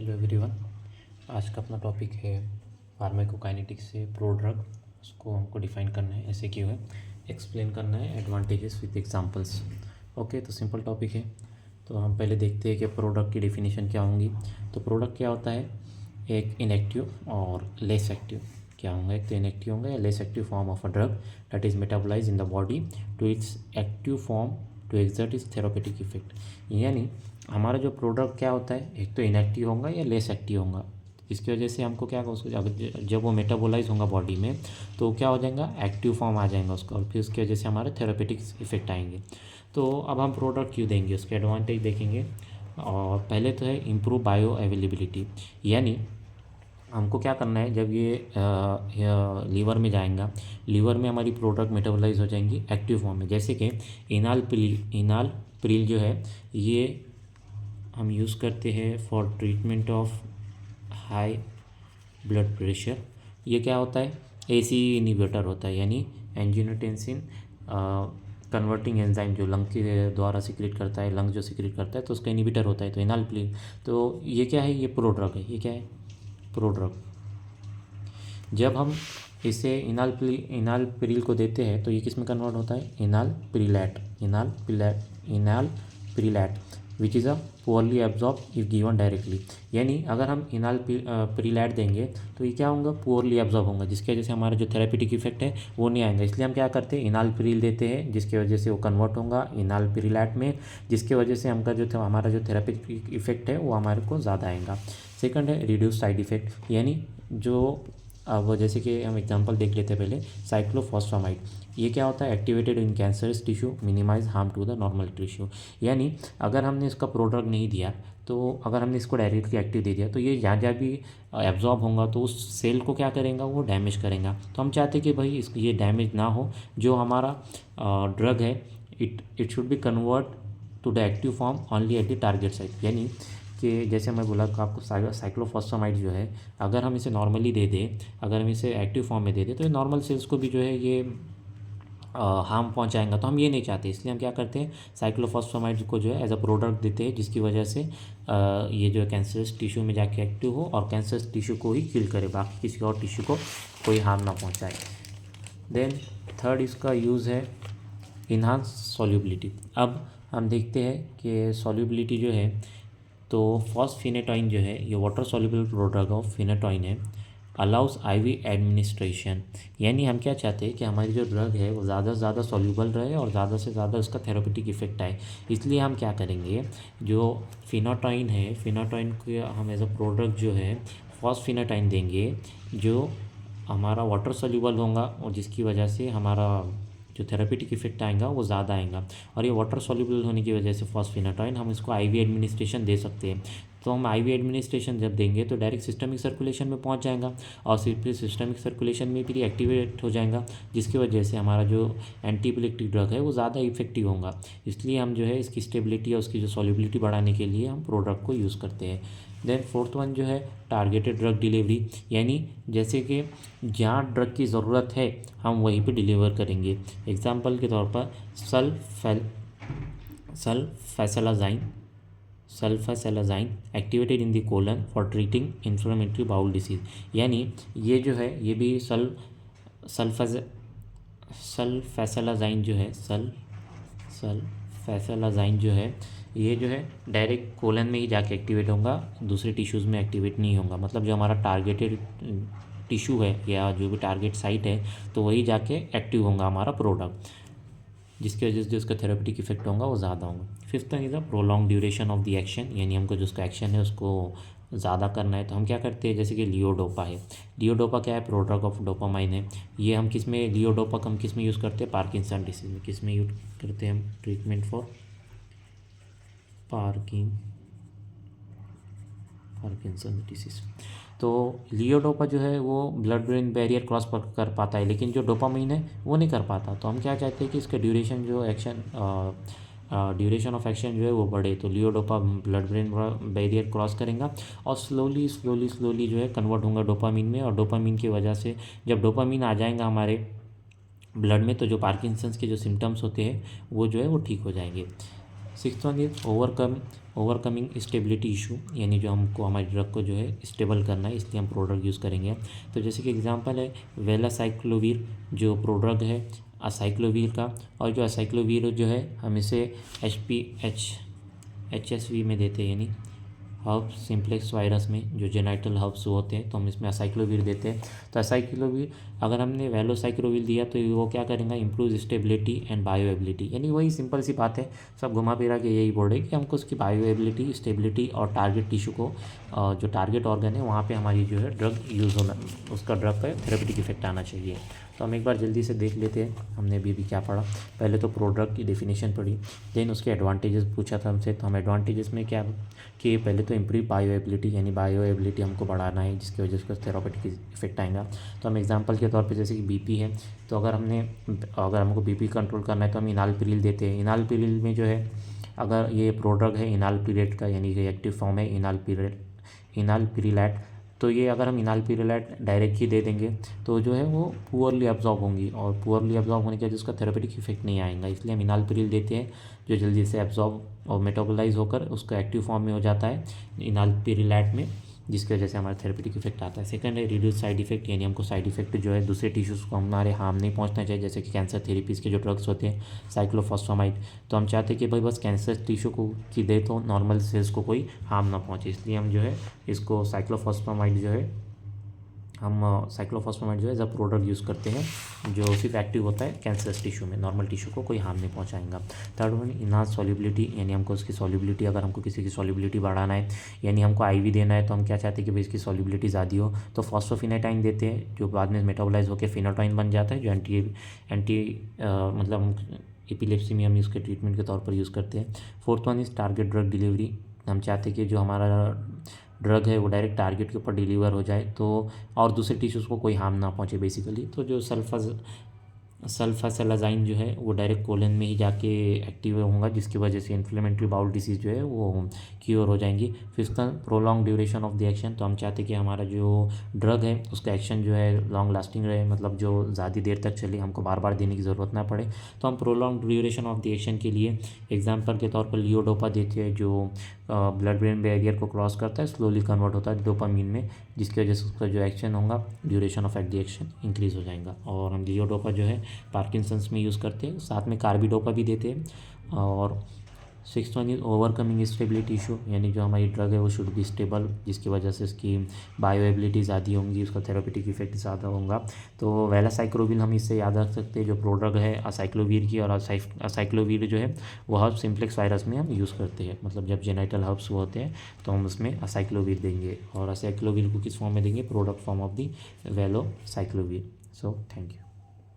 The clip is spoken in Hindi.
Hello everyone. आज का अपना टॉपिक है फार्माकोकाइनेटिक्स से प्रोड्रग। उसको हमको डिफाइन करना है, ऐसे क्यों है, एक्सप्लेन करना है, एडवांटेजेस विद एग्जांपल्स। ओके, तो सिंपल टॉपिक है। तो हम पहले देखते हैं कि प्रोडक्ट की डेफिनेशन क्या होंगी। तो प्रोडक्ट क्या होता है, एक इनएक्टिव और लेस एक्टिव क्या होंगे। एक तो इनएक्टिव होंगे या less active form of a drug that is metabolize in the body to its active form to exert is therapeutic effect. यानी हमारा जो प्रोडक्ट क्या होता है, एक तो इनएक्टिव होगा या लेस एक्टिव होगा, इसकी वजह से हमको क्या उसको जब वो मेटाबोलाइज होगा बॉडी में तो क्या हो जाएगा, एक्टिव फॉर्म आ जाएगा उसका, और फिर उसकी वजह से हमारे थेरापेटिक इफेक्ट आएंगे। तो अब हम प्रोडक्ट क्यों देंगे, उसके एडवांटेज देखेंगे। और पहले तो है इम्प्रूव बायो अवेलेबिलिटी। यानी हमको क्या करना है, जब ये लीवर में जाएगा, लीवर में हमारी प्रोडक्ट मेटाबोलाइज हो जाएंगी एक्टिव फॉर्म में। जैसे कि इनाल प्रिल जो है, ये हम यूज़ करते हैं for treatment of high blood pressure. ये क्या होता है, एसी इनिबिटर होता है, यानी एंजियोटेंसिन कन्वर्टिंग एंजाइम जो लंग के द्वारा सिक्रेट करता है, लंग जो सिक्रेट करता है तो उसका इनिबिटर होता है, तो इनालप्रिल। तो ये क्या है, ये प्रोड्रग है। ये क्या है, प्रोड्रग। जब हम इसे इनालप्रिल को देते हैं तो ये किस में कन्वर्ट होता है, enalaprilat which is a poorly absorb if given directly. यानी अगर हम प्रिलैट देंगे तो ये क्या होगा, पुअरली एब्जॉर्ब होगा, जिसकी वजह से हमारा जो थेरेपेटिक इफेक्ट है वो नहीं आएगा। इसलिए हम क्या करते हैं, इनालप्रिल देते हैं, जिसकी वजह से वो कन्वर्ट होगा इनालप्रिलैट में, जिसकी वजह से हमारा जो थेरेपेटिक इफेक्ट है वो हमारे को ज़्यादा आएगा। सेकंड है रिड्यूस साइड इफेक्ट। यानी जो अब जैसे कि हम एग्जांपल देख लेते हैं पहले, साइक्लोफॉस्फामाइड। ये क्या होता है, activated in cancerous tissue, minimize harm to the normal tissue. यानी अगर हमने इसका प्रोडक्ट नहीं दिया, तो अगर हमने इसको डायरेक्टली एक्टिव दे दिया तो ये जहाँ जहाँ भी एब्जॉर्ब होगा तो उस सेल को क्या करेगा, वो डैमेज करेगा। तो हम चाहते हैं कि भाई ये डैमेज ना हो, जो हमारा ड्रग है it should be convert to the active form only at the target site. यानी कि जैसे मैं बोला कि आपको साइक्लोफॉस्फामाइड जो है, अगर हम इसे नॉर्मली दे दें, अगर हम इसे एक्टिव फॉर्म में दे दें तो ये नॉर्मल सेल्स को भी जो है ये हार्म पहुंचाएगा। तो हम ये नहीं चाहते, इसलिए हम क्या करते हैं, साइक्लोफॉस्फामाइड को जो है एज अ प्रोडक्ट देते हैं, जिसकी वजह से ये जो है कैंसरस टिश्यू में जाके एक्टिव हो और कैंसरस टिश्यू को ही किल करे, बाकी किसी और टिश्यू को कोई हार्म ना पहुँचाए। देन थर्ड इसका यूज़ है इन्हांस सॉल्युबिलिटी। अब हम देखते हैं कि सॉल्युबिलिटी जो है, तो फॉस्फिनेटॉइन जो है ये वाटर सॉल्युबल प्रोडक्ट ऑफ फिनेटॉइन है, अलाउस आईवी एडमिनिस्ट्रेशन। यानी हम क्या चाहते हैं कि हमारी जो ड्रग है वो ज़्यादा से ज़्यादा सॉल्युबल रहे और ज़्यादा से ज़्यादा उसका थेरेपेटिक इफेक्ट आए। इसलिए हम क्या करेंगे, जो फिनाटॉइन है, फिनाटॉइन को हम एज अ प्रोडक्ट जो है फॉस्फिनेटाइन देंगे, जो हमारा वाटर सॉल्युबल होगा और जिसकी वजह से हमारा जो थेरेपेटिक इफेक्ट आएगा वो ज़्यादा आएगा। और ये वाटर सॉल्युबल होने की वजह से फॉस्फिनेटॉइन हम इसको आईवी एडमिनिस्ट्रेशन दे सकते हैं। तो हम आईवी एडमिनिस्ट्रेशन जब देंगे तो डायरेक्ट सिस्टमिक सर्कुलेशन में पहुंच जाएगा और फिर सिस्टमिक सर्कुलेशन में भी एक्टिवेट हो जाएगा, जिसकी वजह से हमारा जो एंटीप्लेक्टिक ड्रग है वो ज़्यादा इफेक्टिव होगा। इसलिए हम जो है इसकी स्टेबिलिटी और उसकी जो सॉल्युबिलिटी बढ़ाने के लिए हम प्रोडक्ट को यूज़ करते हैं। देन फोर्थ वन जो है टारगेटेड ड्रग डिलीवरी। यानी जैसे कि जहाँ ड्रग की ज़रूरत है हम वहीं पे डिलीवर करेंगे। एग्जांपल के तौर पर sulfasalazine activated in the colon for treating inflammatory bowel disease. यानी ये जो है ये भी सल्फासेलाजाइन जो है ये जो है डायरेक्ट कोलन में ही जाके एक्टिवेट होगा, दूसरे टिश्यूज़ में एक्टिवेट नहीं होगा। मतलब जो हमारा टारगेटेड टिश्यू है या जो भी टारगेट साइट है तो वही जाके एक्टिव होगा हमारा प्रोडक्ट, जिसकी वजह से जो उसका थेरेपेटिक इफेक्ट होगा वो ज़्यादा होगा। Fifth one is a prolong duration of the action. यानी हमको जो उसका एक्शन है उसको ज़्यादा करना है तो हम क्या करते हैं, जैसे कि लियोडोपा है। लियोडोपा क्या है, प्रोडक्ट ऑफ डोपामाइन है। ये हम किस में, लियोडोपा हम किस में यूज़ करते हैं, पार्किंसन डिसीज में। किस में यूज़ करते हैं हम, ट्रीटमेंट फॉर पार्किंसन डिसीज। तो लियोडोपा जो है वो ब्लड ब्रेन बैरियर क्रॉस कर पाता है, लेकिन जो डोपामाइन है वो नहीं कर पाता। तो हम क्या चाहते हैं कि इसका ड्यूरेशन जो एक्शन ड्यूरेशन ऑफ एक्शन जो है वो बढ़े। तो लियोडोपा ब्लड ब्रेन बैरियर क्रॉस करेगा और स्लोली जो है कन्वर्ट होगा डोपामीन में, और डोपामीन की वजह से जब डोपामीन आ जाएगा हमारे ब्लड में तो जो पार्किंसंस के जो सिम्टम्स होते हैं वो जो है वो ठीक हो जाएंगे। Sixth one is overcoming stability issue, यानी जो हमको हमारी ड्रग को जो है स्टेबल करना है, इसलिए हम प्रोड्रग यूज़ करेंगे। तो जैसे कि एग्जांपल है वेलासाइक्लोवीर जो प्रोड्रग है असाइक्लोवीर का, और जो असाइक्लोवीर जो है हम इसे HSV में देते हैं, यानी हर्ब सिम्प्लेक्स वायरस में जो जेनाइटल हर्ब्स होते हैं तो हम इसमें असाइक्लोवीर देते हैं। तो असाइक्लोवीर अगर हमने वेलोसाइक्लोवीर दिया तो वो क्या करेंगे, इंप्रूव स्टेबिलिटी एंड बायोएबिलिटी, यानी वही सिंपल सी बात है, सब घुमा फिरा के यही बोल रहे कि हमको उसकी बायोएबिलिटी, स्टेबिलिटी और टारगेट टिश्यू को जो टारगेट ऑर्गन है वहाँ पे हमारी जो है ड्रग यूज़ होना, उसका ड्रग पर थेरेपेटिक इफेक्ट आना चाहिए। तो हम एक बार जल्दी से देख लेते हैं हमने अभी क्या पढ़ा। पहले तो प्रोड्रग की डेफिनेशन पढ़ी, देन उसके एडवांटेजेस पूछा था हमसे, तो हम एडवांटेजेस में क्या कि पहले तो इम्प्रूव बायोएबिलिटी, यानी बायोएबिलिटी हमको बढ़ाना है जिसकी वजह से थेरेपेटिक इफेक्ट आएगा। तो हम एग्जांपल के तौर पे जैसे कि बीपी है, तो अगर हमको बीपी कंट्रोल करना है तो हम इनालपिरिल देते हैं। इनालपिरिल में जो है अगर ये प्रोड्रग है इनालपिरेट का, यानी कि एक्टिव फॉर्म है इनालपिरिलैट, तो ये अगर हम इनालपिरिलैट डायरेक्ट ही दे देंगे तो जो है वो पुअरली एब्जॉर्ब होंगी, और पुअरली एब्जॉर्ब होने की वजह से उसका थेरेपेटिक इफेक्ट नहीं आएगा, इसलिए हम इनालपिरिल देते हैं जो जल्दी से एब्जॉर्ब और मेटाबोलाइज होकर उसका एक्टिव फॉर्म में हो जाता है इनालपिरिलैट में, जिसकी वजह से हमारा थेरेपेटिक इफेक्ट आता है। सेकंड है रिड्यूस साइड इफेक्ट, यानी हमको साइड इफेक्ट जो है दूसरे टिश्यूज़ को हमारे हार्म नहीं पहुंचना चाहिए, जैसे कि कैंसर थेरेपीज़ के जो ड्रग्स होते हैं साइक्लोफॉस्फामाइड, तो हम चाहते हैं कि भाई बस कैंसर टिश्यू को की दे तो नॉर्मल सेल्स को कोई हार्म ना पहुंचे, इसलिए हम जो है इसको साइक्लोफॉस्फामाइड जो है एज अ प्रोडक्ट यूज़ करते हैं जो सिर्फ एक्टिव होता है कैंसर टिश्यू में, नॉर्मल टिश्यू को कोई हार्म नहीं पहुंचाएगा। थर्ड वन इनहांस सॉल्युबिलिटी, यानी हमको उसकी सॉल्युबिलिटी, अगर हमको किसी की सॉल्युबिलिटी बढ़ाना है यानी हमको आईवी देना है तो हम क्या चाहते हैं कि भाई इसकी सॉल्युबिलिटी ज़्यादा हो, तो फॉस्फोफिनेटाइन देते हैं जो बाद में मेटाबोलाइज होकर फिनोटाइन बन जाता है, जो मतलब एपिलेप्सी में हम इसके ट्रीटमेंट के तौर पर यूज़ करते हैं। Fourth one is target drug delivery, हम चाहते हैं कि जो हमारा ड्रग है वो डायरेक्ट टारगेट के ऊपर डिलीवर हो जाए तो और दूसरे टिश्यूज़ को कोई हार्म ना पहुंचे बेसिकली। तो जो सल्फासेलाजाइन जो है वो डायरेक्ट कोलन में ही जाके एक्टिव होगा, जिसकी वजह से इन्फ्लेमेटरी बाउल डिसीज़ जो है वो क्योर हो जाएंगी। Fifth prolong duration of the action, तो हम चाहते हैं कि हमारा जो ड्रग है उसका एक्शन जो है लॉन्ग लास्टिंग रहे, मतलब जो ज़्यादा देर तक चले, हमको बार बार देने की ज़रूरत ना पड़े। तो हम prolong duration of the action के लिए एग्जाम्पल के तौर पर लियोडोपा देते हैं जो ब्लड ब्रेन बैरियर को क्रॉस करता है, स्लोली कन्वर्ट होता है डोपामीन में, जिसकी वजह से उसका जो एक्शन होगा duration of the action increase हो जाएगा। और हम लियोडोपा जो है पार्किंसंस में यूज़ करते हैं, साथ में कार्बिडोपा भी देते हैं। और sixth one is overcoming stability issue, यानी जो हमारी ड्रग है वो शुड बी स्टेबल, जिसकी वजह से इसकी बायोएबिलिटी ज़्यादा होंगी, उसका थेरेपेटिक इफेक्ट ज़्यादा होगा। तो वेलासाइक्लोविर हम इससे याद रख सकते हैं जो प्रोड्रग है असाइक्लोवीर की, और असाइक्लोवीर जो है वो हर्ब सिम्प्लेक्स वायरस में हम यूज़ करते हैं, मतलब जब जेनाइटल हर्ब्स होते हैं तो हम उसमें असाइक्लोवीर देंगे, और असाइक्लोवीर को किस फॉर्म में देंगे, product form of the valacyclovir. So thank you.